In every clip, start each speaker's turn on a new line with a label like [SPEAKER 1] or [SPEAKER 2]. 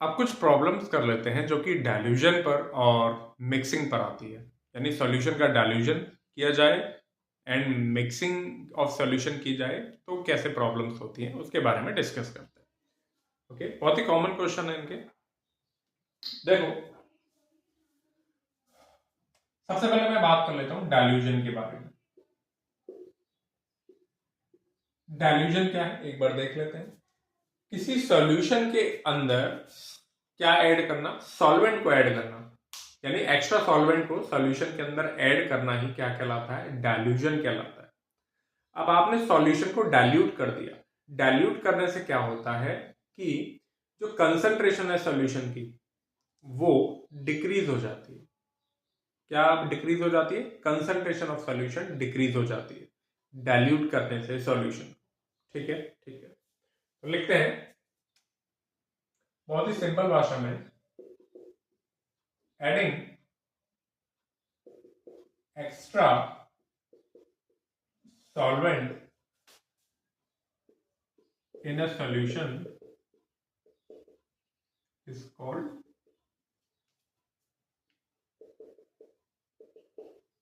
[SPEAKER 1] अब कुछ प्रॉब्लम्स कर लेते हैं जो कि डाइल्यूजन पर और मिक्सिंग पर आती है। यानी सॉल्यूशन का डाइल्यूजन किया जाए एंड मिक्सिंग ऑफ सॉल्यूशन की जाए तो कैसे प्रॉब्लम्स होती हैं उसके बारे में डिस्कस करते हैं। ओके, बहुत ही कॉमन क्वेश्चन है इनके। देखो, सबसे पहले मैं बात कर लेता हूं डाइल्यूजन के बारे में। डाइल्यूजन क्या है एक बार देख लेते हैं। किसी सॉल्यूशन के अंदर क्या ऐड करना, सॉल्वेंट को ऐड करना, यानी एक्स्ट्रा सॉल्वेंट को सॉल्यूशन के अंदर ऐड करना ही क्या कहलाता है, डाइल्यूजन कहलाता है। अब आपने सॉल्यूशन को डाइल्यूट कर दिया। डाइल्यूट करने से क्या होता है कि जो कंसंट्रेशन है सॉल्यूशन की वो डिक्रीज हो जाती है। क्या डिक्रीज हो जाती है? कंसंट्रेशन ऑफ सॉल्यूशन डिक्रीज हो जाती है डाइल्यूट करने से सॉल्यूशन। ठीक है, ठीक है, तो लिखते हैं बहुत ही सिंपल भाषा में। Adding extra solvent in a solution is called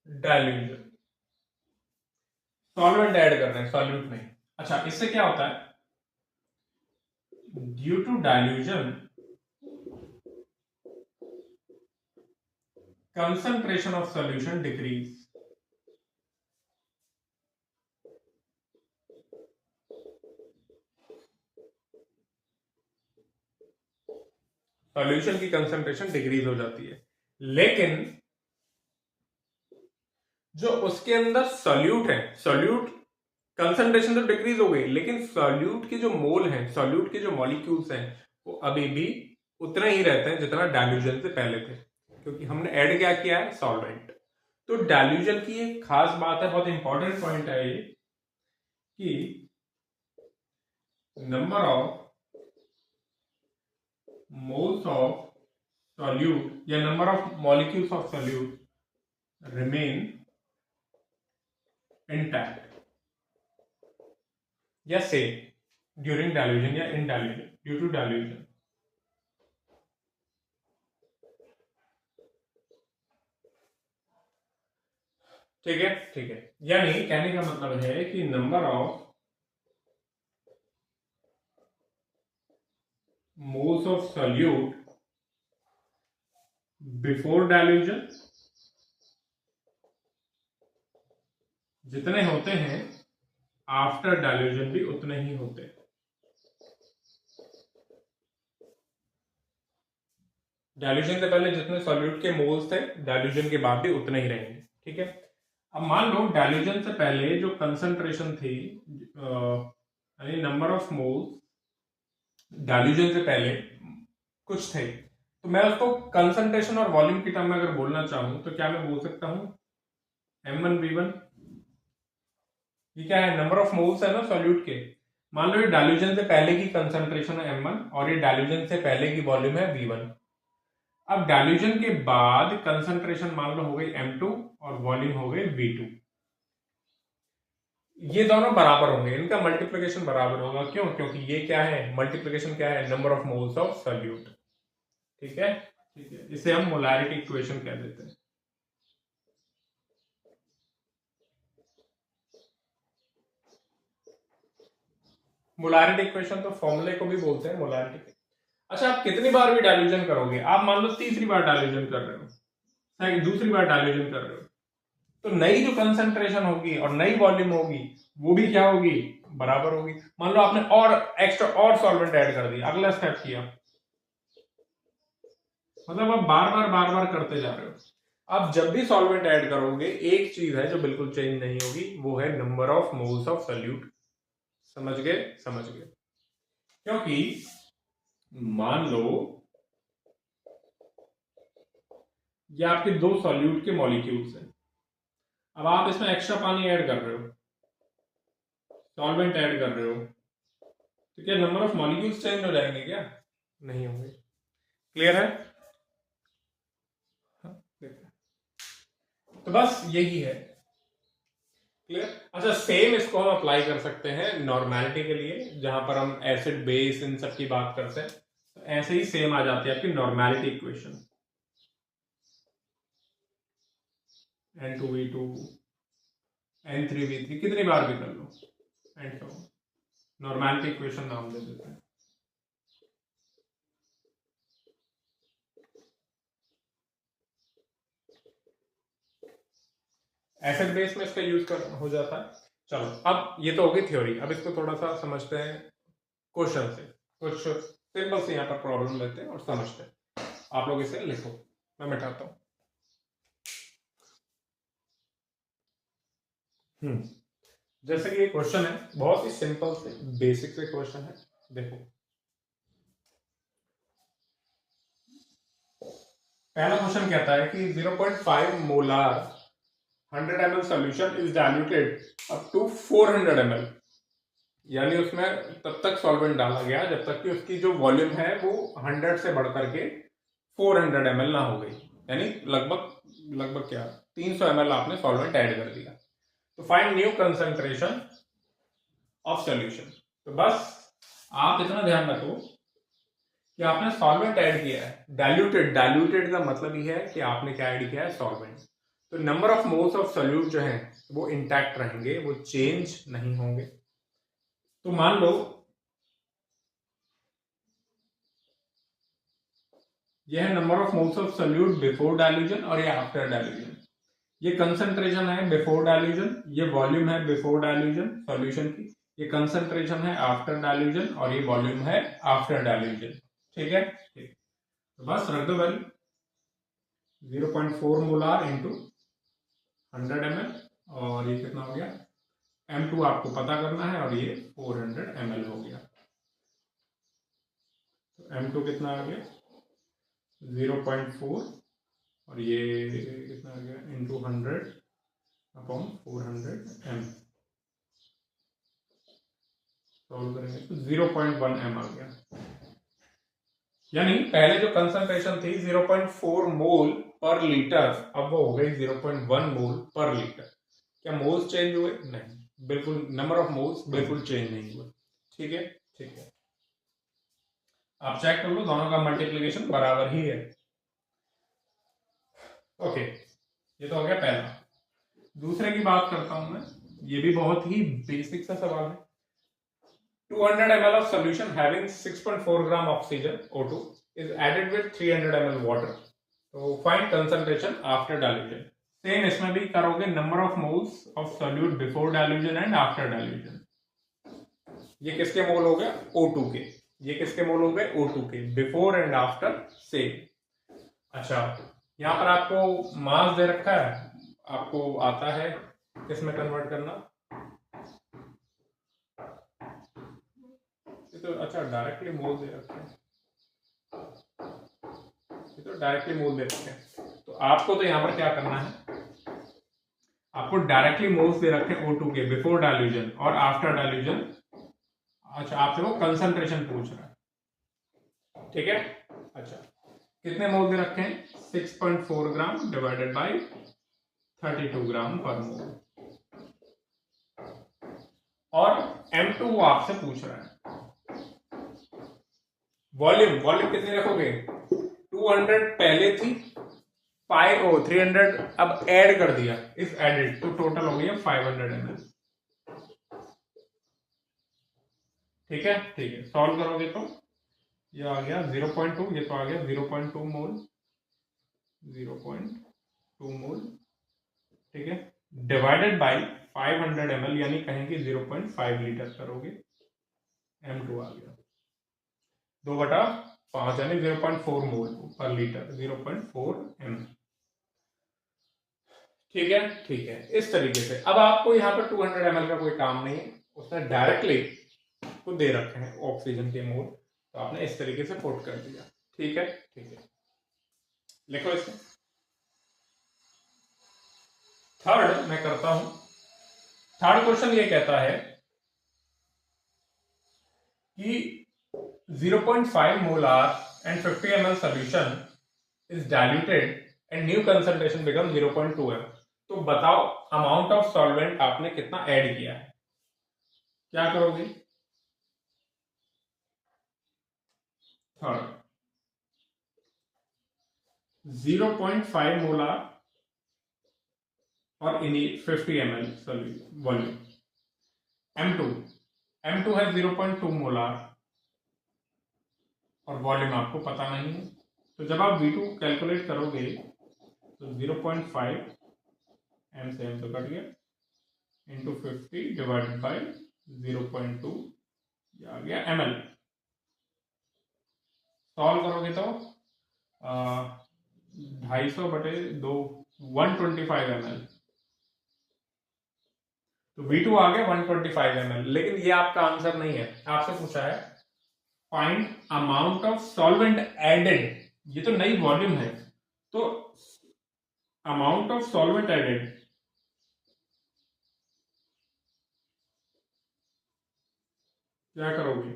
[SPEAKER 1] dilution। Solvent add कर रहे हैं, सॉल्यूट नहीं। अच्छा, इससे क्या होता है? Due to dilution concentration of solution decrease. Solution की कंसंट्रेशन डिक्रीज हो जाती है, लेकिन जो उसके अंदर सॉल्यूट है, सॉल्यूट कंसंट्रेशन तो डिक्रीज हो गई, लेकिन सॉल्यूट के जो मोल हैं, सॉल्यूट के जो मॉलिक्यूल्स हैं वो अभी भी उतना ही रहते हैं जितना डाइल्यूजन से पहले थे, क्योंकि हमने ऐड क्या किया है, सॉल्वेंट। तो डाइल्यूजन की एक खास बात है, बहुत इंपॉर्टेंट पॉइंट है ये, कि number of moles of solute या number of molecules of solute remain intact या सेम ड्यूरिंग डाइल्यूजन या in dilution, due to dilution. ठीक है, ठीक है, यानी कहने का मतलब है कि number of moles of solute before dilution जितने होते हैं, आफ्टर डाइल्यूजन भी उतने ही होते हैं। डाइल्यूजन से पहले जितने सॉल्यूट के मोल्स थे, डाइल्यूजन के बाद भी उतने ही रहेंगे। ठीक है, अब मान लो डाइल्यूजन से पहले जो कंसंट्रेशन थी, यानी नंबर ऑफ मोल्स डाइल्यूजन से पहले कुछ थे, तो मैं उसको कंसंट्रेशन और वॉल्यूम की टर्म में अगर बोलना चाहूं तो क्या मैं बोल सकता हूं, M1V1। ये क्या है, नंबर ऑफ मोल्स है ना सॉल्यूट के। मान लो ये डाइल्यूजन से पहले की कंसंट्रेशन है M1 और ये डाइल्यूजन से पहले की वॉल्यूम है V1। अब डाइल्यूजन के बाद कंसंट्रेशन मान लो हो गई M2 और वॉल्यूम हो गई V2। ये दोनों बराबर होंगे, इनका मल्टीप्लिकेशन बराबर होगा। क्यों? क्योंकि ये क्या है, मल्टीप्लिकेशन क्या है, number of moles of solute. ठीक है, ठीक है, इसे हम मोलारिटी इक्वेशन कह देते हैं। मोलारिटी इक्वेशन तो फॉर्मूले को भी बोलते हैं मोलारिटी। अच्छा, आप कितनी बार भी डाइल्यूजन करोगे, आप मान लो तीसरी बार डाइल्यूजन कर रहे हो, दूसरी बार डाइल्यूजन कर रहे हो, तो नई जो कंसंट्रेशन होगी और नई वॉल्यूम होगी वो भी क्या होगी, बराबर होगी। मान लो आपने और एक्स्ट्रा और सॉल्वेंट ऐड कर दिया, अगला स्टेप किया, मतलब आप बार बार करते जा रहे हो। अब जब भी सॉल्वेंट ऐड करोगे एक चीज है जो बिल्कुल चेंज नहीं होगी, वो है number of moles of solute. समझ गए, समझ गए। क्योंकि मान लो ये आपके दो सॉल्यूट के मॉलिक्यूल्स हैं, अब आप इसमें एक्स्ट्रा पानी ऐड कर रहे हो, सॉल्वेंट ऐड कर रहे हो, तो क्या नंबर ऑफ मॉलिक्यूल्स चेंज हो जाएंगे? क्या नहीं होंगे। क्लियर है? हाँ, तो बस यही है। क्लियर? अच्छा, सेम इसको हम अप्लाई कर सकते हैं नॉर्मेलिटी के लिए, जहां पर हम एसिड बेस इन सब की बात करते हैं। ऐसे ही सेम आ जाती है आपकी नॉर्मेलिटी इक्वेशन, N2V2 N3V3 कितनी बार भी कर लो, एंड तो नॉर्मेलिटी इक्वेशन नाम दे देते हैं। एसिड बेस में इसका यूज कर हो जाता है। चलो अब ये तो हो गई थ्योरी, अब इसको थोड़ा सा समझते हैं क्वेश्चन से। कुछ सिंपल से यहाँ पर प्रॉब्लम लेते हैं और समझते हैं। आप लोग इसे लिखो, मैं मिटाता हूँ। जैसे कि ये क्वेश्चन है, बहुत ही सिंपल से बेसिक से क्वेश्चन है। देखो पहला क्वेश्चन कहता है कि 0.5 molar 100 ml solution is diluted up to 400 ml, यानी उसमें तब तक सॉल्वेंट डाला गया जब तक कि उसकी जो वॉल्यूम है वो 100 से बढ़कर के 400 ml ना हो गई, यानी लगभग क्या 300 ml आपने सॉल्वेंट ऐड कर दिया। तो find new concentration of solution. तो बस आप इतना ध्यान रखो कि आपने सॉल्वेंट ऐड किया है, डाइल्यूटेड का मतलब ही है कि आपने क्या ऐड किया है, सॉल्वेंट। तो number of moles of solute जो है वो इंटैक्ट रहेंगे, वो चेंज नहीं होंगे। तो मान लो यह है number of moles of solute before dilution और ये आफ्टर डाइल्यूजन। ये कंसंट्रेशन है बिफोर डाइल्यूजन, ये वॉल्यूम है बिफोर डाइल्यूजन सॉल्यूशन की, ये कंसंट्रेशन है आफ्टर डाइल्यूजन और ये वॉल्यूम है आफ्टर डाइल्यूजन। ठीक है, ठीक। तो बस रख दो वैल्यू 0.4 मोलार इंटू 100 ml, और ये कितना हो गया M2 आपको पता करना है, और ये 400 ml हो गया। तो M2 कितना आ गया 0.4 और ये कितना आ गया इंटू 100 अपॉन 400 m। सॉल्व करेंगे तो 0.1 m आ गया, यानी पहले जो कंसंट्रेशन थी 0.4 मोल पर लीटर, अब वो हो गई 0.1 मोल पर लीटर। क्या मोल्स चेंज हुए? नहीं, बिल्कुल नंबर ऑफ मोल्स बिल्कुल चेंज नहीं हुए। ठीक है, ठीक है। आप चेक कर लो, दोनों का मल्टीप्लिकेशन बराबर ही है। ओके, ये तो हो गया पहला। दूसरे की बात करता हूं मैं, ये भी बहुत ही बेसिक सा सवाल है। 200 ml of solution having 6.4 gram oxygen O2 is added with 300 ml water. तो find concentration after dilution. Same इसमें भी करोगे, number of moles of solute before dilution and after dilution. ये किसके मोल हो गए? O2 के। ये किसके मोल हो गए? O2 के, बिफोर एंड आफ्टर सेम। अच्छा, यहाँ पर आपको मास दे रखा है, आपको आता है किसमें कन्वर्ट करना? ये तो अच्छा डायरेक्टली मोल दे रखे हैं, ये तो डायरेक्टली मोल दे रखे हैं। तो आपको तो यहाँ पर क्या करना है, आपको डायरेक्टली मोल्स दे रखे हैं O2 के बिफोर डाइल्यूजन और आफ्टर डाइल्यूजन। अच्छा, आपसे वो कंसंट्रेशन पूछ रहा है, ठीक है। अच्छा, कितने मोल दे रखे हैं? 6.4 ग्राम डिवाइडेड बाय 32 ग्राम पर मोल, और M2 वो आपसे पूछ रहा है। वॉल्यूम कितनी रखोगे? 200 पहले थी, 300 अब ऐड कर दिया, इस एडिड, तो टोटल हो गया 500 ml। ठीक है, ठीक है। सॉल्व करोगे तो ये आ गया 0.2, ये तो आ गया 0.2 मोल, 0.2 मोल, ठीक है, डिवाइडेड बाय 500 ml, यानी कहेंगे 0.5 लीटर करोगे, M2 आ गया 2/5, यानी 0.4 मोल पर लीटर, 0.4 m। ठीक है, ठीक है। इस तरीके से अब आपको यहाँ पर 200 ml का कोई काम नहीं है, उसने डायरेक्टली को दे रखे हैं ऑक्सीजन के मोल, तो आपने इस तरीके से पुट कर दिया। ठीक है, ठीक है, लिखो इसको। थर्ड मैं करता हूं। थर्ड क्वेश्चन ये कहता है कि 0.5 molar and 50 ml solution is diluted and new concentration becomes 0.2 m। तो बताओ अमाउंट ऑफ सॉल्वेंट आपने कितना ऐड किया है, क्या करोगे? थर्ड 0.5 मोलार और इन 50 ml वॉल्यूम। M2 M2 है 0.2 मोलार और वॉल्यूम आपको पता नहीं है, तो जब आप V2 कैलकुलेट करोगे तो 0.5 M से M तो कट गया इंटू 50 डिवाइडेड बाई 0.2 आ गया ml। सॉल्व करोगे तो 250/2 125 ml, तो V2 आ गया 125 ml। लेकिन ये आपका आंसर नहीं है, आपसे पूछा है find amount of solvent added, ये तो नई वॉल्यूम है, तो अमाउंट ऑफ सॉल्वेंट एडेड क्या करोगे?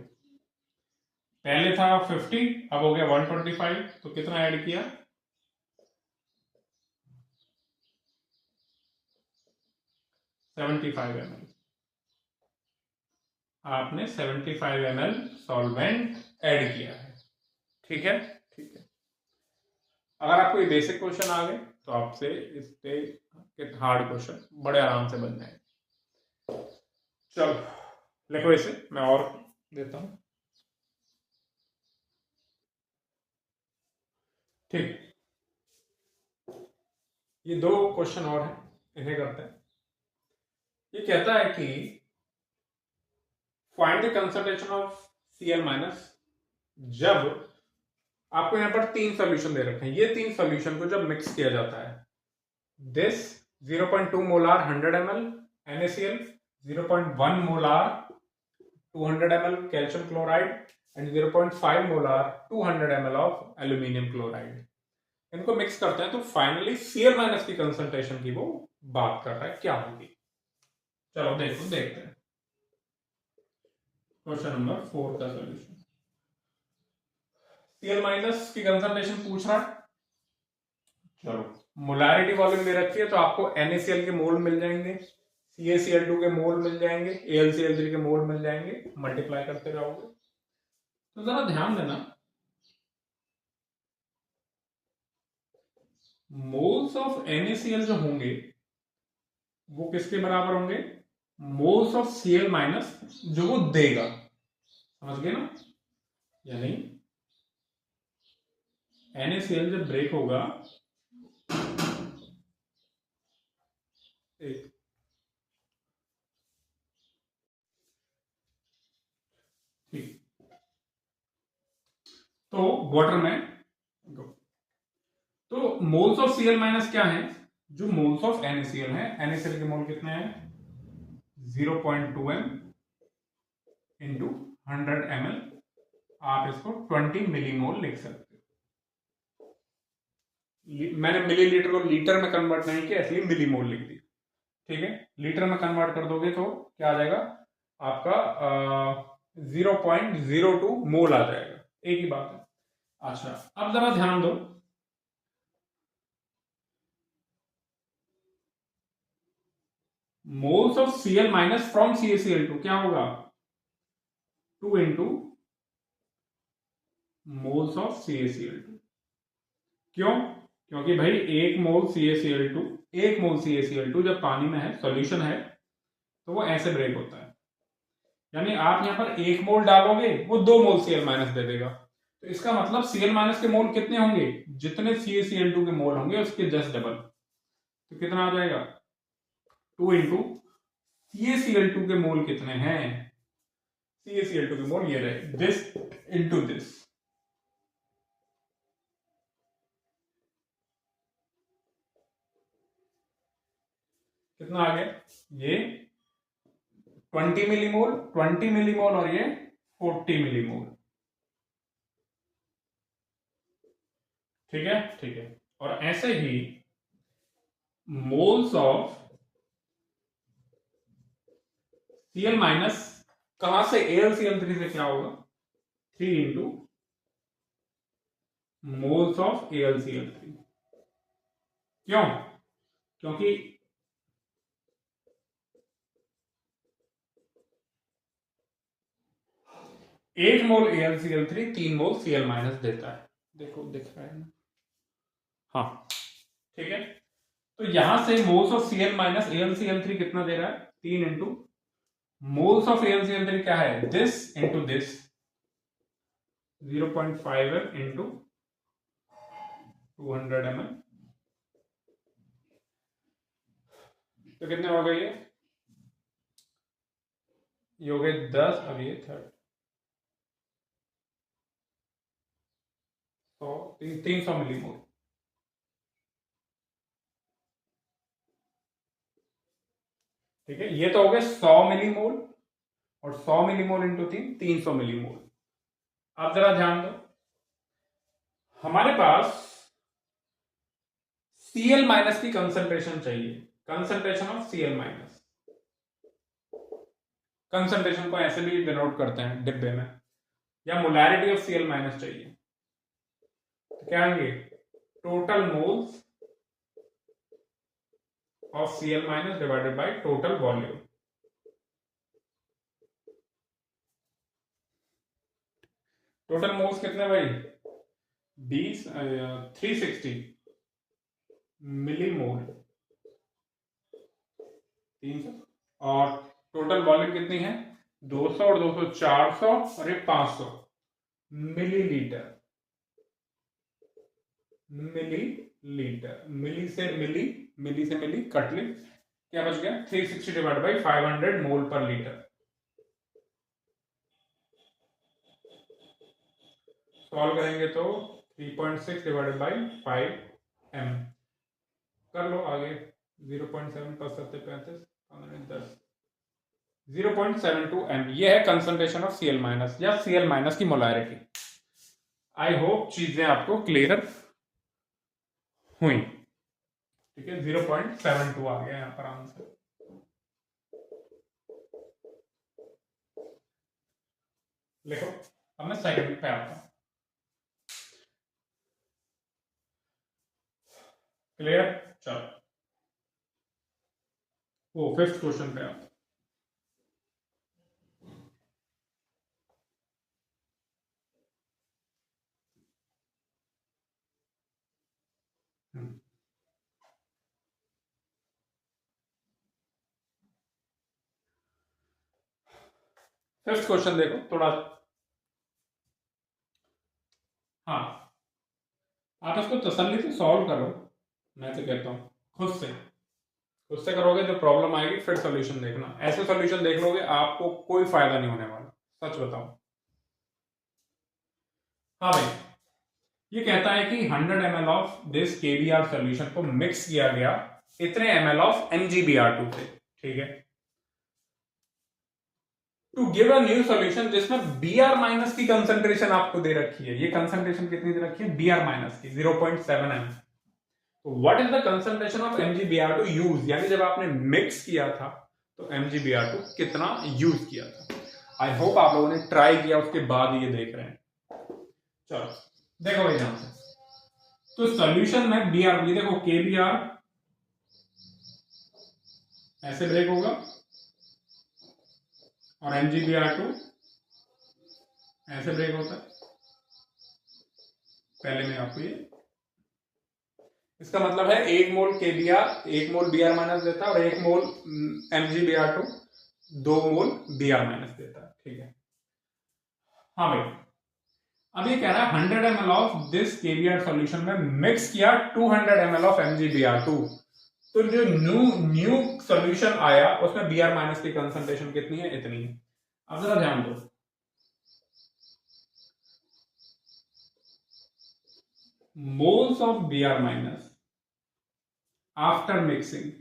[SPEAKER 1] पहले था 50, अब हो गया 125, तो कितना ऐड किया? 75 ml। आपने 75 ml सॉल्वेंट ऐड किया है, ठीक है, ठीक है। अगर आपको ये बेसिक क्वेश्चन आ गए तो आपसे इस पे हार्ड क्वेश्चन बड़े आराम से बन जाएंगे। चलो लिखो इसे, मैं और देता हूं, ठीक। ये 2 क्वेश्चन और हैं, इन्हें करते हैं। ये कहता है कि find the concentration of Cl minus, जब आपको यहां पर 3 सॉल्यूशन दे रखे हैं, ये 3 सॉल्यूशन को जब मिक्स किया जाता है, this 0.2 molar 100 ml NaCl, 0.1 molar 200 ml calcium chloride and 0.5 molar 200 ml of aluminium chloride, इनको मिक्स करते हैं तो फाइनली Cl माइनस की कंसंट्रेशन की वो बात कर रहा है, क्या होगी। चलो देखते हैं क्वेश्चन नंबर 4 का सॉल्यूशन। Cl माइनस की कंसंट्रेशन पूछ रहा है, चलो मोलारिटी वॉल्यूम दे रखी है तो आपको NaCl के मोल मिल जाएंगे, CaCl2 के मोल मिल जाएंगे, AlCl3 के मोल मिल जाएंगे, मल्टीप्लाई करते जाओगे। तो जरा ध्यान देना, मोल्स ऑफ NaCl जो होंगे वो किसके बराबर होंगे? मोल्स ऑफ Cl माइनस जो वो देगा, समझ गए ना? यानी NaCl जब ब्रेक होगा, एक ठीक, तो वाटर में तो मोल्स ऑफ Cl माइनस क्या है? जो मोल्स ऑफ NaCl है, NaCl के मोल कितने हैं? 0.2 m इंटू 100 ml, आप इसको 20 मिलीमोल लिख सकते हो। मैंने मिलीलीटर को लीटर में कन्वर्ट नहीं किया, इसलिए मिलीमोल लिख दिया, ठीक है। लीटर में कन्वर्ट कर दोगे तो क्या आ जाएगा आपका? 0.02 मोल आ जाएगा, एक ही बात है। अच्छा अब जरा ध्यान दो, moles of Cl minus from CaCl2 क्या होगा? 2 इंटू मोल्स ऑफ CaCl2। क्यों? क्योंकि भाई एक मोल CaCl2 जब पानी में है, सॉल्यूशन है, तो वो ऐसे ब्रेक होता है। यानी आप यहां पर 1 मोल डालोगे, वो 2 मोल Cl माइनस दे देगा, तो इसका मतलब Cl माइनस के मोल कितने होंगे? जितने CaCl2 के मोल होंगे उसके जस्ट डबल, तो कितना आ जाएगा? 2 इंटू CaCl2 के मोल कितने हैं? CaCl2 के मोल ये रहे, दिस इंटू दिस, कितना आ गया? ये 20 मिलीमोल और ये 40 मिलीमोल, ठीक है, ठीक है। और ऐसे ही मोल्स ऑफ Cl माइनस कहां से? AlCl3 से क्या होगा? 3 इंटू मोल्स ऑफ AlCl3। क्यों? क्योंकि 8 मोल AlCl3 3 मोल Cl माइनस देता है। देखो दिख रहा है ना, हाँ ठीक है। तो यहां से moles of Cl minus AlCl3 कितना दे रहा है, 3 इंटू मोल्स ऑफ AlCl3 क्या है, this into this 0.5 into 200 ml। तो कितने हो गए ये हो गए 10, अब ये 30, 300 मिलीमोल। ठीक है, ये तो हो गए 100 मिलीमोल, और 100 मिलीमोल इंटू 300 मिलीमोल। आप जरा ध्यान दो, हमारे पास Cl माइनस की कंसंट्रेशन चाहिए, concentration of Cl minus. Concentration को ऐसे भी डिनोट करते हैं डिब्बे में, या मोलैरिटी ऑफ Cl माइनस चाहिए, तो क्या आएंगे, total moles of Cl minus divided by total volume. Total moles कितने भाई, 360 मिलीमोल, 300, और टोटल वॉल्यूम कितनी है, 200 और 200 400 और ये 500 मिलीलीटर। मिलीलीटर, मिली से मिली, मिली से मिली कट ले, क्या बच गया, 360 डिवाइड बाई 500 मोल पर लीटर। सॉल्व करेंगे तो 3.6 डिवाइडेड बाई 5 m, कर लो आगे, 0.7 + 7 35 10, 0.72 m। ये है कंसंट्रेशन ऑफ Cl माइनस या Cl माइनस की मोलैरिटी। आई होप चीजें आपको क्लियर हुई। ठीक है, 0.72 आ गया यहां पर आंसर। लिखो, अब मैं सेकंड पे आता हूं। क्लियर, चलो वो फिफ्थ क्वेश्चन पे आता हूं। फिफ्थ क्वेश्चन देखो थोड़ा, हाँ आप इसको तसल्ली से सॉल्व करो, मैं तो कहता हूं खुद से करोगे तो प्रॉब्लम आएगी, फिर सॉल्यूशन देखना। ऐसे सॉल्यूशन देख लोगे आपको कोई फायदा नहीं होने वाला, सच बताओ। हाँ भाई, ये कहता है कि 100 ml of this KBr solution को मिक्स किया गया इतने ml ऑफ MgBr2 से, ठीक है, to give a new solution जिसमें Br माइनस की कंसंट्रेशन आपको दे रखी है। ये कंसंट्रेशन कितनी दे रखी है, Br माइनस की 0.7 m। तो what is the concentration of MgBr2 use, यानी जब आपने मिक्स किया था तो MgBr2 कितना यूज किया था। आई होप आप लोगों ने ट्राई किया, उसके बाद ये देख रहे हैं। चलो देखो भाई ध्यान से, तो सॉल्यूशन में Br, ये देखो KBr ऐसे ब्रेक होगा और MgBr2 ऐसे ब्रेक होता है। पहले में आपको ये, इसका मतलब है 1 मोल KBr 1 मोल Br माइनस देता है, और 1 मोल MgBr2 2 मोल Br माइनस देता है। ठीक है, हाँ भाई, अब ये कह रहा है 100 ml of this KBr solution में मिक्स किया 200 ml ऑफ MgBr2। तो जो न्यू सॉल्यूशन आया उसमें Br माइनस की कंसंट्रेशन कितनी है, इतनी है। अब जरा ध्यान दो, moles of Br minus after mixing,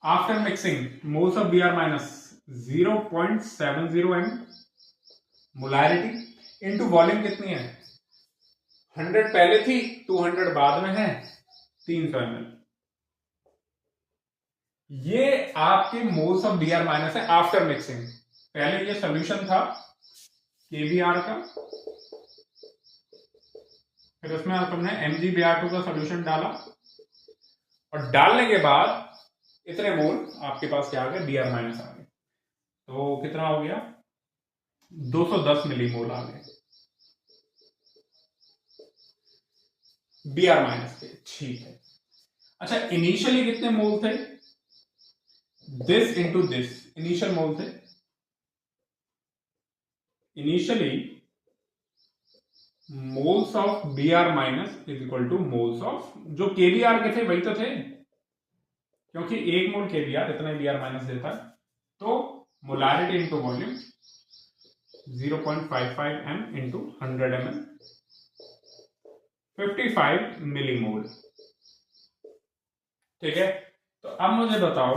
[SPEAKER 1] after mixing moles of Br minus 0.70 m molarity into volume कितनी है, 100 पहले थी, 200 बाद में है, 300 ml। ये आपके मोल्स ऑफ Br माइनस है आफ्टर मिक्सिंग। पहले ये सॉल्यूशन था KBr का, फिर उसमें तुमने MgBr2 का सॉल्यूशन डाला, और डालने के बाद इतने मोल आपके पास क्या आ गए, Br माइनस आ गए। तो कितना हो गया, 210 मिलीमोल आ गए Br माइनस के। ठीक है, अच्छा इनिशियली कितने मोल थे, this into this, initial mole थे, initially moles of Br minus is equal to moles of, जो KBr के थे वही तो थे, क्योंकि एक मोल KBr इतना Br माइनस देता है, तो molarity into volume 0.55 m into 100 ml 55 millimole. ठीक है, तो अब मुझे बताओ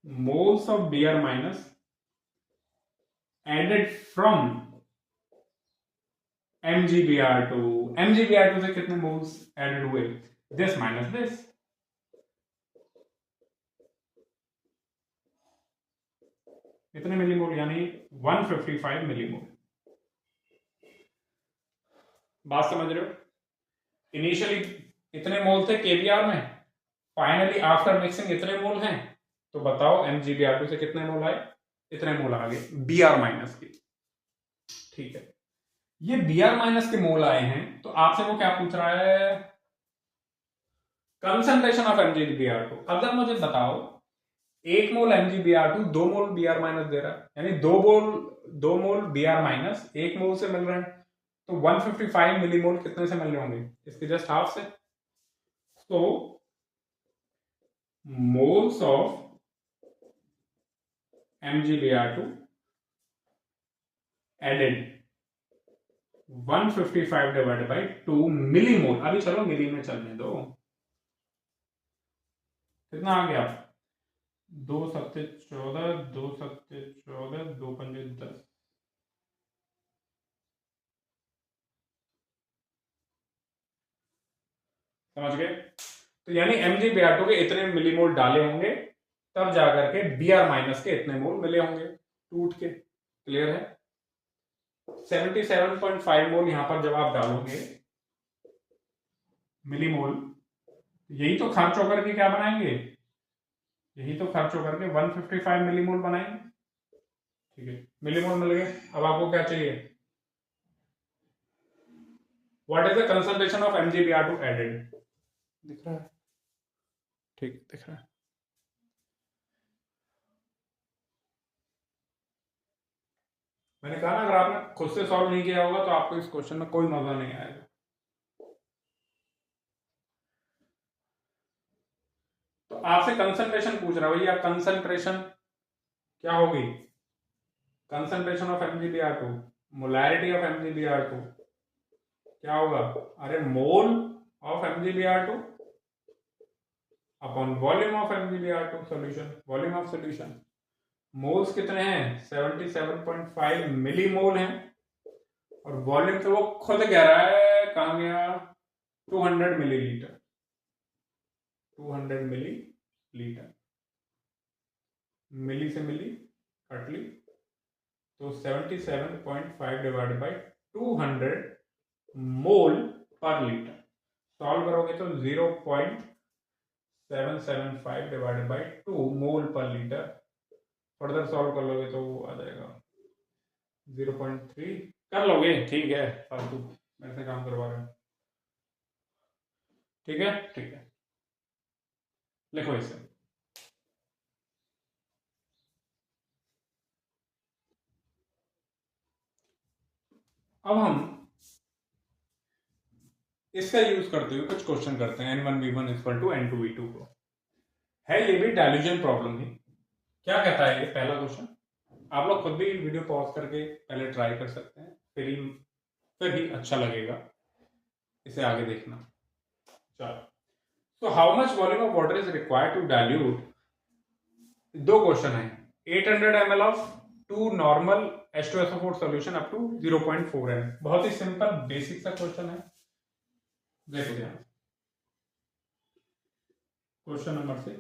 [SPEAKER 1] moles of Br minus added from MgBr2, MgBr2 से कितने मोल्स एडेड हुए, दिस माइनस दिस, कितने मिलीमोल, यानी 155 मिलीमोल। बात समझ रहे हो, इनिशियली इतने मोल थे KBr में, फाइनली आफ्टर मिक्सिंग इतने मोल हैं, तो बताओ MgBr2 से कितने मोल आए, इतने मोल आ गए Br माइनस के। ठीक है, ये Br माइनस के मोल आए हैं, तो आपसे वो क्या पूछ रहा है, कंसंट्रेशन ऑफ MgBr2। अब जब मुझे बताओ 1 मोल MgBr2 2 मोल Br माइनस दे रहा है, यानी 2 मोल Br माइनस 1 मोल से मिल रहे हैं, तो 155 मिलीमोल कितने से मिल रहे होंगे, इसके जस्ट हाफ से। तो moles of MgBr2 added 155 divided by 2 millimole, अभी चलो मिली में चलने दो, कितना आ गया, 2 सत्ते 14, 2 सत्ते 14, 2 पंजे 10, समझ गए। तो यानी MgBr2 के इतने मिलीमोल डाले होंगे, तब जाकर के Br माइनस के इतने मोल मिले होंगे टूट के। क्लियर है, 77.5 मोल यहां पर जब आप डालोगे मिलीमोल, यही तो खर्च होकर के क्या बनाएंगे, यही तो खर्च होकर के 155 मिलीमोल बनाएंगे। ठीक है, मिलीमोल मिल गए, अब आपको क्या चाहिए, what is the concentration of MgBr2 added, दिख रहा है, ठीक दिख रहा है। मैंने कहा ना, अगर आपने खुद से सॉल्व नहीं किया होगा तो आपको इस क्वेश्चन में कोई मजा नहीं आएगा। तो आपसे कंसंट्रेशन पूछ रहा है भैया, कंसंट्रेशन क्या होगी, concentration of MgBr2, molarity of MgBr2 क्या होगा, अरे mole of MgBr2 upon volume of MgBr2 solution, volume of solution. Moles कितने हैं, 77.5 मिलीमोल हैं, और वॉल्यूम तो वो खुद कह रहा है, कहां गया, 200 मिलीलीटर, 200 मिलीलीटर, मिली से मिली कट ली, तो 77.5 डिवाइडेड बाई 200 मोल पर लीटर, सॉल्व करोगे तो 0.775 डिवाइडेड बाई 2 मोल पर लीटर, फर्दर सॉल्व कर लोगे तो वो आ जाएगा 0.3, कर लोगे, ठीक है, फालतू मेरे से काम करवा रहे हो। ठीक है, ठीक है, लिखो इसे। अब हम इसका यूज करते हुए कुछ क्वेश्चन करते हैं, N1V1 इक्वल टू N2V2 को, है ये भी डायल्यूजन प्रॉब्लम ही। क्या कहता है ये पहला क्वेश्चन, आप लोग खुद भी वीडियो पॉज करके पहले ट्राई कर सकते हैं, फिर ही अच्छा लगेगा इसे आगे देखना। चलो, तो how much volume of water is required to dilute, दो क्वेश्चन है, 800 ml of two normal H2SO4 solution up to 0.4 m, बहुत ही सिंपल बेसिक सा क्वेश्चन है, देखो ध्यान। क्वेश्चन नंबर 6,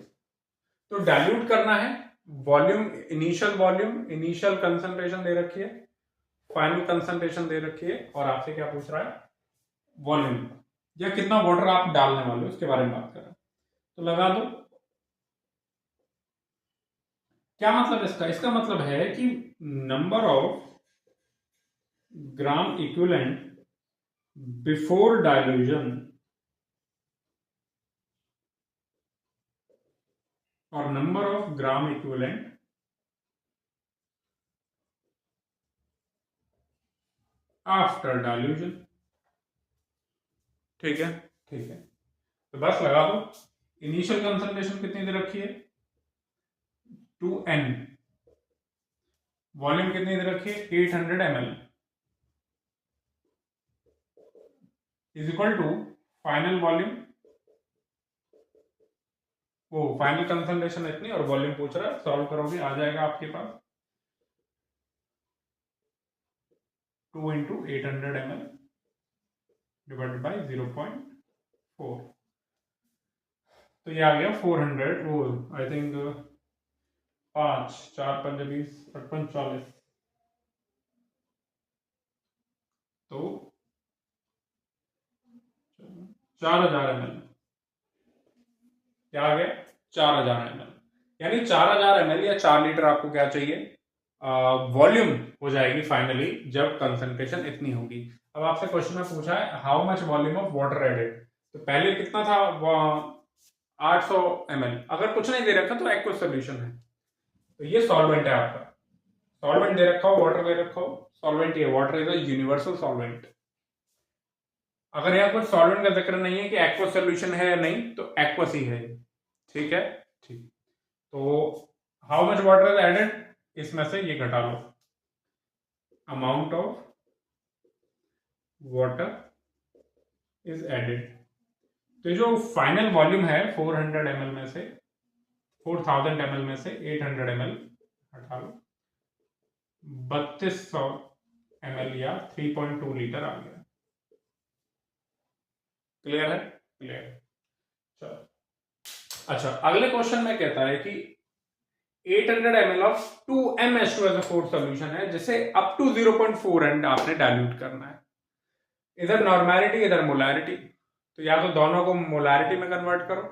[SPEAKER 1] तो डाइल्यूट करना है, वॉल्यूम, इनिशियल कंसंट्रेशन दे रखी है, फाइनल कंसंट्रेशन दे रखी है, और आपसे क्या पूछ रहा है, वॉल्यूम या कितना वाटर आप डालने वाले हो उसके बारे में बात कर रहे हैं। तो लगा दो। क्या मतलब इसका मतलब है कि number of gram equivalent before dilution और number of gram equivalent after dilution. ठीक है, ठीक है। तो बस लगा दो। इनिशियल कंसंट्रेशन कितनी दे रखी है 2n, वॉल्यूम कितनी दे रखी है 800 ml is equal to final volume, वो फाइनल कंसंट्रेशन इतनी और वॉल्यूम पूछ रहा है, सॉल्व करोगे आ जाएगा आपके पास 2 इंटू 800 ml डिवाइडेड बाई 0.4। तो ये आ गया 400, वो आई थिंक 5 4 5 20 55 40, तो 4000 ml। क्या आ गया 4000 ml, यानी 4000 ml या 4 लीटर आपको क्या चाहिए वॉल्यूम हो जाएगी फाइनली जब कंसंट्रेशन इतनी होगी। अब आपसे क्वेश्चन में पूछा है how much volume of water added, तो पहले कितना था 800 ml। अगर कुछ नहीं दे रखा तो एक्वस सोल्यूशन है, तो ये सॉल्वेंट है आपका। सॉल्वेंट दे रखा हो, वाटर दे रखा हो, सॉल्वेंट ये water is a universal solvent. अगर यहाँ कुछ सॉल्वेंट का जिक्र नहीं है कि एक्वस सोल्यूशन है या नहीं, तो एक्वस ही है। ठीक है, ठीक। तो how much water is added, इसमें से ये घटा लो, amount of water is added. तो जो फाइनल वॉल्यूम है 400 ml में से 4000 ml में से 800 ml हटा लो, 3200 ml या 3.2 लीटर आ गया। क्लियर है, क्लियर। चलो अच्छा, अगले क्वेश्चन में कहता है कि 800 ml of 2mH2 as a fourth solution है जिसे अप टू 0.4 एंड आपने डाइल्यूट करना है। इधर नॉर्मेलिटी इधर मोलैरिटी, तो या तो दोनों को मोलैरिटी में कन्वर्ट करो,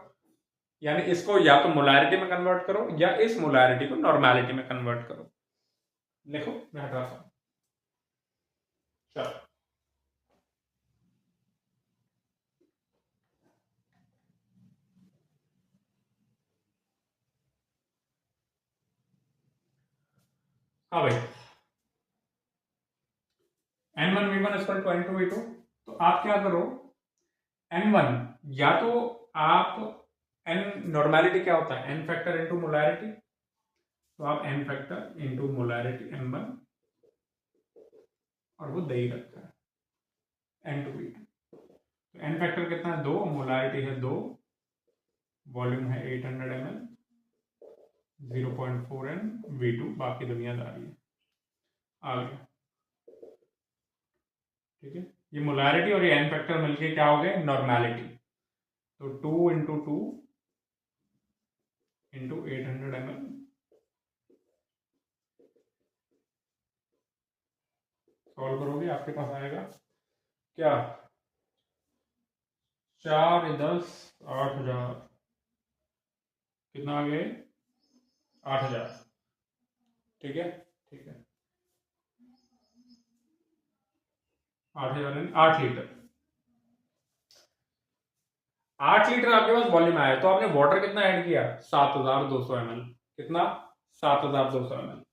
[SPEAKER 1] यानी इसको या तो मोलैरिटी में कन्वर्ट करो या इस मोलैरिटी को नॉर्मेलिटी में कन्वर्ट करो। लिखो, मैं हटाता हूं। चलो हाँ भाई, N1V1 इक्वल टू N2V2, तो आप क्या करो N1 या तो आप N नॉर्मेलिटी क्या होता है N फैक्टर इनटू मोलैरिटी, तो आप N factor into molarity N1 और वो दे ही रखा है N2V2। तो N फैक्टर कितना है 2, मोलैरिटी है 2, वॉल्यूम है 800 ml, 0.4 N V2, बाकी दुनियादारी है आ गया। ठीक है, ये मोलैरिटी और ये एन फैक्टर मिलके क्या हो गए नॉर्मेलिटी, तो 2 इंटू 2 इंटू 800 ml सॉल्व करोगे आपके पास आएगा क्या 4 10 8000, कितना आ गए 8000। ठीक है, ठीक है, 8000 8 लीटर। 8 लीटर आपके पास वॉल्यूम आया, तो आपने वाटर कितना ऐड किया 7200 ml, कितना 7200 ml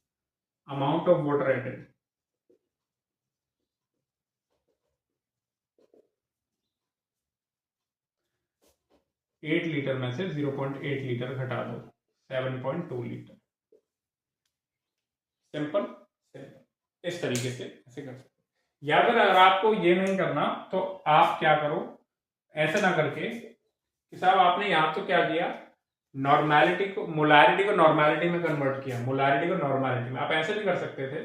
[SPEAKER 1] amount of water added. Eight litre में से 0.8 लीटर घटा दो 7.2 लीटर। सिंपल सिंपल, इस तरीके से ऐसे कर सकते हो। या फिर अगर आपको ये नहीं करना तो आप क्या करो, ऐसे ना करके कि साहब आपने यहां तो क्या किया नॉर्मेलिटी को मोलैरिटी को नॉर्मेलिटी में कन्वर्ट किया, मोलैरिटी को नॉर्मेलिटी में, आप ऐसे भी कर सकते थे।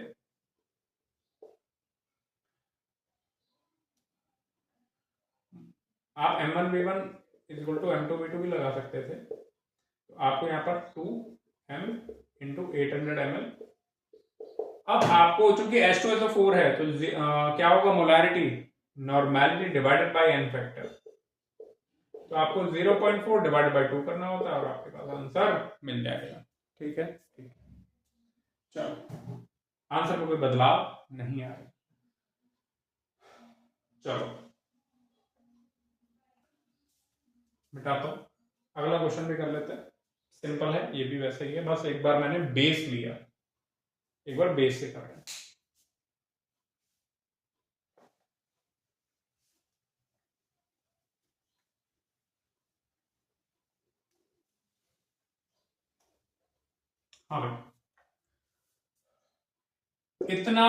[SPEAKER 1] आप M1V1 इक्वल टू M2V2 भी लगा सकते थे, तो आपको यहाँ पर 2m इंटू 800 ml। अब आपको चूंकि H2SO4 है तो क्या होगा molarity normality divided by N factor, तो आपको 0.4 डिवाइड बाई 2 करना होता है और आपके पास आंसर मिल जाएगा। ठीक है, ठीक है, चलो आंसर में कोई बदलाव नहीं आएगा। चलो मिटाता हूं, अगला क्वेश्चन भी कर लेते हैं। सिंपल है, ये भी वैसे ही है, बस एक बार मैंने बेस लिया, एक बार बेस से कर रहे हैं। हाँ भाई, इतना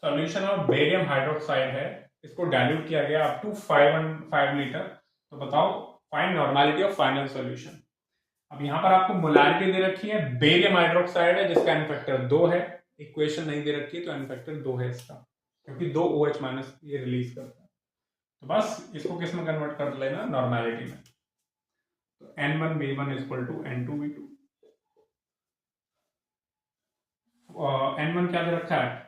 [SPEAKER 1] सॉल्यूशन ऑफ बेरियम हाइड्रोक्साइड है, इसको डाइल्यूट किया गया अप टू 5 लीटर। तो बताओ find normality of final solution. अब यहां पर आपको मोलारिटी दे रखी है, बेरियम हाइड्रोक्साइड है जिसका एन फैक्टर 2 है, इक्वेशन नहीं दे रखी है तो एन फैक्टर 2 है इसका, क्योंकि 2 OH माइनस ये रिलीज करता है। तो बस इसको किस में कन्वर्ट कर लेना, नॉर्मेलिटी में। तो N1V1 equal to N2V2, N1 क्या दे रखा है,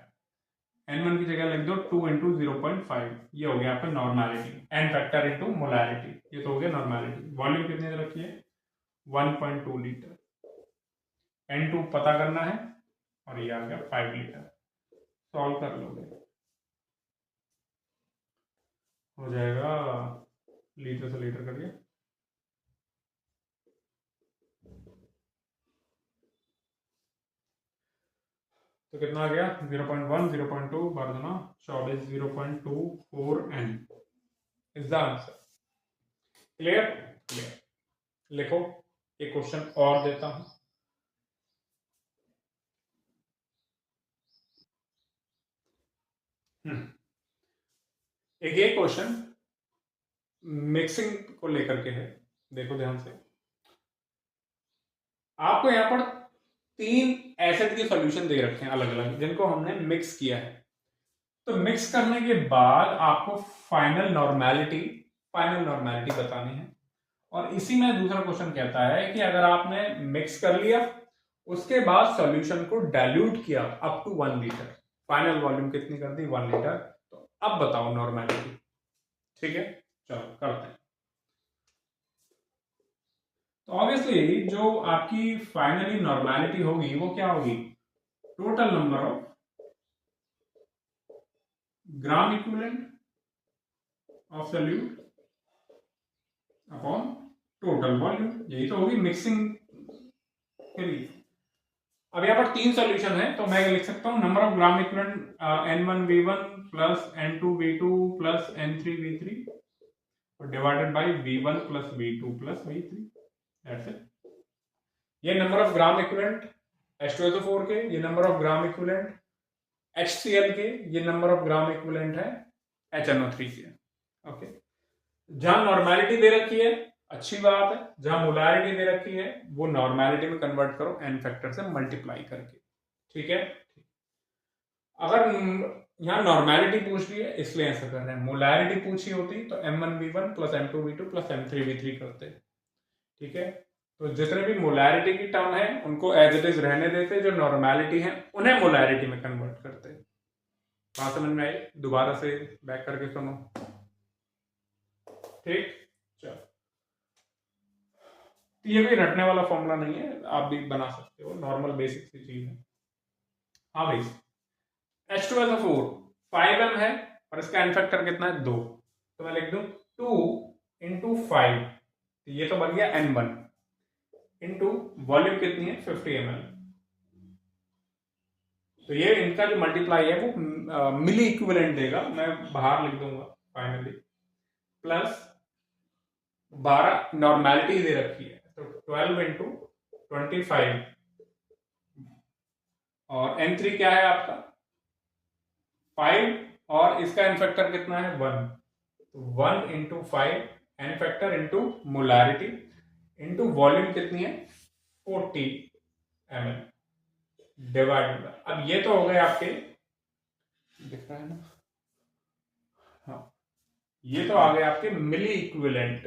[SPEAKER 1] N1 की जगह लिख दो 2 इंटू 0.5, ये हो गया आपका normality, N factor into molarity, ये तो हो गया नॉर्मेलिटी। वॉल्यूम कितने दे रखी है, 1.2 लीटर। N2 पता करना है और ये आ गया 5 लीटर। सॉल्व कर लोगे हो जाएगा, लीटर से लीटर करिए, तो कितना आ गया 0.1 0.2 बार देना 24, 0.24 N is the answer. Clear, clear. लिखो, एक क्वेश्चन और देता हूं। एक ये क्वेश्चन मिक्सिंग को लेकर के है, देखो ध्यान से। आपको यहां पर 3 एसिड के सॉल्यूशन दे रखे हैं अलग अलग, जिनको हमने मिक्स किया है। तो मिक्स करने के बाद आपको फाइनल नॉर्मेलिटी बतानी है। और इसी में दूसरा क्वेश्चन कहता है कि अगर आपने मिक्स कर लिया, उसके बाद सॉल्यूशन को डाइल्यूट किया up to 1 litre, final volume कितनी कर दी, 1 लीटर, तो अब बताओ नॉर्मेलिटी। ठीक है, चलो करते हैं। तो ऑब्वियसली जो आपकी फाइनली नॉर्मेलिटी होगी वो क्या होगी, total number of gram equivalent of solute upon total volume, यही तो होगी मिक्सिंग के लिए। अब यहाँ पर 3 सॉल्यूशन है, तो मैं लिख सकता हूँ number of gram equivalent N1V1 plus N2V2 plus N3V3 divided by V1 plus V2 plus V3। That's it. ये number of gram equivalent H2SO4 के, ये number of gram equivalent HCl के, ये नंबर ऑफ ग्राम इक्विवेलेंट है HNO3 के। Okay, जहां normality दे रखी है अच्छी बात है, जहां मोलारिटी दे रखी है वो नॉर्मेलिटी में कन्वर्ट करो एन फैक्टर से मल्टीप्लाई करके। ठीक है, अगर यहां नॉर्मेलिटी पूछ रही है इसलिए ऐसा कर रहे हैं, मोलारिटी पूछी होती तो M1V1 plus M2V2 plus M3V3 करते। ठीक है, तो जितने भी मोलारिटी की टर्म है उनको एज इट इज रहने देते, जो नॉर्मेलिटी है उन्हें मोलारिटी में कन्वर्ट करते। बात समझ में आई, दोबारा से बैक करके सुनो। ठीक, चलो, ये कोई रटने वाला फॉर्मूला नहीं है, आप भी बना सकते हो, नॉर्मल बेसिक सी चीज है। हाँ भाई, H2SO4 5m है और इसका एन फैक्टर कितना है 2, तो मैं लिख दूं 2 इंटू 5, ये तो बन गया N1 इंटू वॉल्यूम कितनी है 50 ml। तो ये इनका जो मल्टीप्लाई है वो मिली इक्विवेलेंट देगा, मैं बाहर लिख दूंगा फाइनली, प्लस 12 नॉर्मेलिटी दे रखी है तो 12 इंटू 25, और N3 क्या है आपका 5, और इसका एन फैक्टर कितना है 1, तो 1 into 5 N factor into molarity into volume कितनी है 40 ml डिवाइड। अब ये तो हो गए आपके, दिख रहा है ना, हाँ, ये तो आ गए आपके मिली इक्विवेलेंट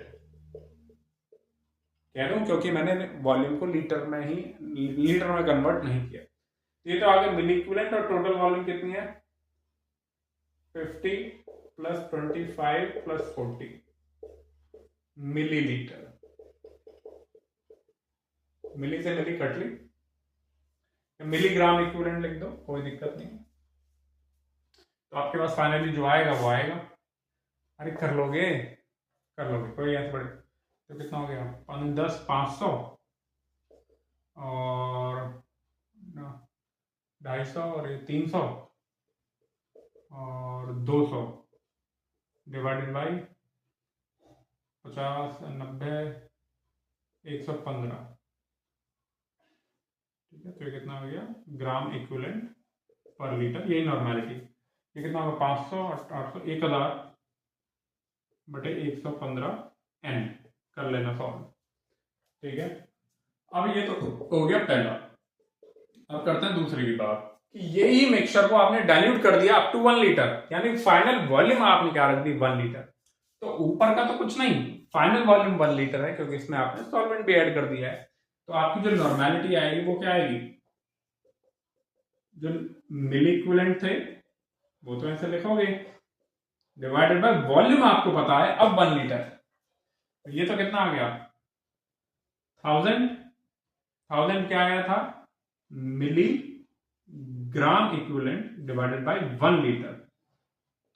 [SPEAKER 1] कह दूं, क्योंकि मैंने वॉल्यूम को लीटर में कन्वर्ट नहीं किया। ये तो आ गया मिली इक्विवेलेंट, और टोटल वॉल्यूम कितनी है 50 प्लस 25 प्लस 40, मिलीलीटर, मिली से मिली कट ली, मिलीग्राम इक्विवेलेंट लिख दो, कोई दिक्कत नहीं। तो आपके पास फाइनली जो आएगा वो आएगा। अरे कर लोगे, कर लोगे, कोई ऐसे बड़े। तो कितना हो गया, 10 500 और 250 और ये 300 और 200 डिवाइडेड बाई 50 90 115। ठीक है, तो ये कितना हो गया, ग्राम इक्विवेलेंट पर लीटर, यही नॉर्मेलिटी। ये कितना होगा, 500 800 1000 बटे 115 n, कर लेना सॉल्व। ठीक है, अब ये तो हो गया पहला। अब करते हैं दूसरी की बात कि यही मिक्सचर को आपने डाइल्यूट कर दिया अप टू 1 लीटर, यानी फाइनल वॉल्यूम आपने क्या रख दी, 1 लीटर। तो ऊपर का तो कुछ नहीं, फाइनल वॉल्यूम 1 लीटर है, क्योंकि इसमें आपने सॉल्वेंट भी ऐड कर दिया है। तो आपकी जो नॉर्मेलिटी आएगी वो क्या आएगी, जो मिली इक्विवेलेंट थे वो तो ऐसे लिखोगे, डिवाइडेड बाय वॉल्यूम आपको पता है अब 1 लीटर। तो ये तो कितना आ गया, 1000 क्या आया था, milligram equivalent divided by 1 litre.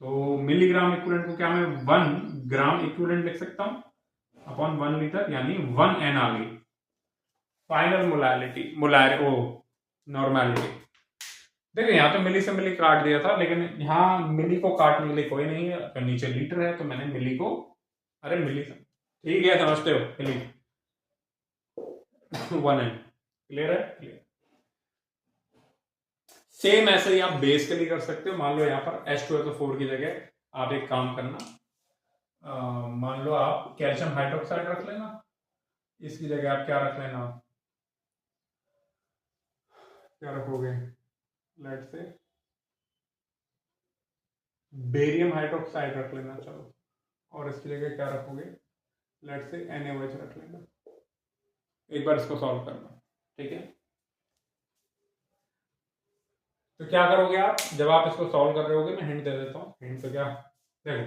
[SPEAKER 1] तो मिलीग्राम इक्विवेलेंट को क्या मैं 1 ग्राम इक्विवेलेंट लिख सकता हूं अपॉन 1 लीटर, यानी 1 n आ गई फाइनल मोलारिटी नॉर्मेलिटी। देखिए यहाँ तो मिली से मिली काट दिया था, लेकिन यहाँ मिली को काटने के लिए कोई नहीं है, तो नीचे लीटर है तो मैंने मिली को, अरे मिली ठीक है, समझते हो, मिली 1 n, क्लियर है, क्लियर। सेम ऐसे ही आप बेस के लिए कर सकते हो। मान लो यहाँ पर H2SO4 की जगह आप एक काम करना, मान लो आप कैल्शियम हाइड्रोक्साइड रख लेना, इसकी जगह आप क्या रख लेना, क्या रखोगे, लेट से बेरियम हाइड्रोक्साइड रख लेना, चलो, और इसकी जगह क्या रखोगे, लेट से NaOH रख लेना। एक बार इसको सॉल्व करना, ठीक है। तो क्या करोगे आप, जब आप इसको सॉल्व कर रहे होगे, मैं हिंट दे देता हूँ, हिंट तो क्या, देखो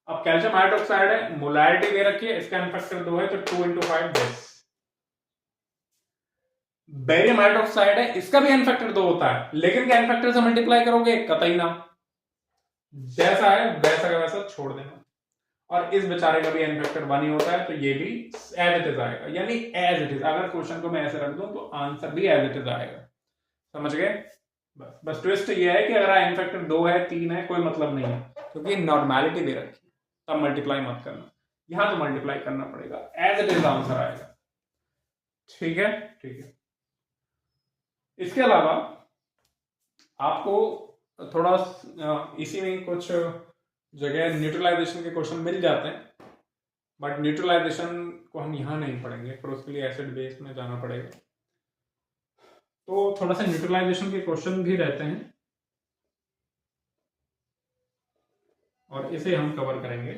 [SPEAKER 1] अब कैल्शियम हाइड्रोक्साइड है, मोलैरिटी दे रखी है, इसका एन फैक्टर 2 है, तो 2 × 5 10। बेरियम हाइड्रोक्साइड है, इसका भी एन फैक्टर 2 होता है, लेकिन क्या एन फैक्टर से मल्टीप्लाई करोगे, कतई ना, जैसा है वैसा का वैसा छोड़ देना। और इस बेचारे का भी एन फैक्टर 1 ही होता है, तो ये भी एज इट इज आएगा, यानी एज इट इज। अगर क्वेश्चन को मैं ऐसे रख दूं तो आंसर भी एज इट इज आएगा, समझ गए। बस ट्विस्ट ये है कि अगर एन फैक्टर 2 है 3 है, कोई मतलब नहीं है, क्योंकि नॉर्मेलिटी दे रखी है, तब मल्टीप्लाई मत करना, यहां तो मल्टीप्लाई करना पड़ेगा, एज इट इज आंसर आएगा। ठीक है, ठीक है। इसके अलावा आपको थोड़ा इसी में कुछ जगह न्यूट्रलाइजेशन के क्वेश्चन मिल जाते हैं, बट न्यूट्रलाइजेशन को हम यहां नहीं पढ़ेंगे, फिर उसके लिए एसिड बेस में जाना पड़ेगा। तो थोड़ा सा न्यूट्रलाइजेशन के क्वेश्चन भी रहते हैं, और इसे हम कवर करेंगे।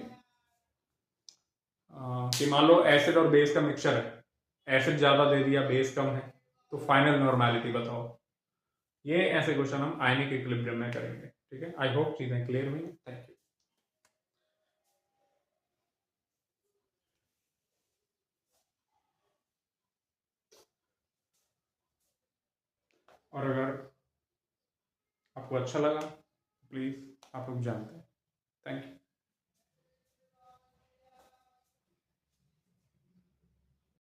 [SPEAKER 1] कि मान लो एसिड और बेस का मिक्सचर है, एसिड ज्यादा दे दिया, बेस कम है, तो फाइनल नॉर्मेलिटी बताओ। ये ऐसे क्वेश्चन हम आयनिक इक्विलिब्रियम में करेंगे, ठीक है। आई होप चीजें क्लियर हुई, थैंक यू। और अगर आपको अच्छा लगा प्लीज आप लोग जानते हैं, थैंक यू।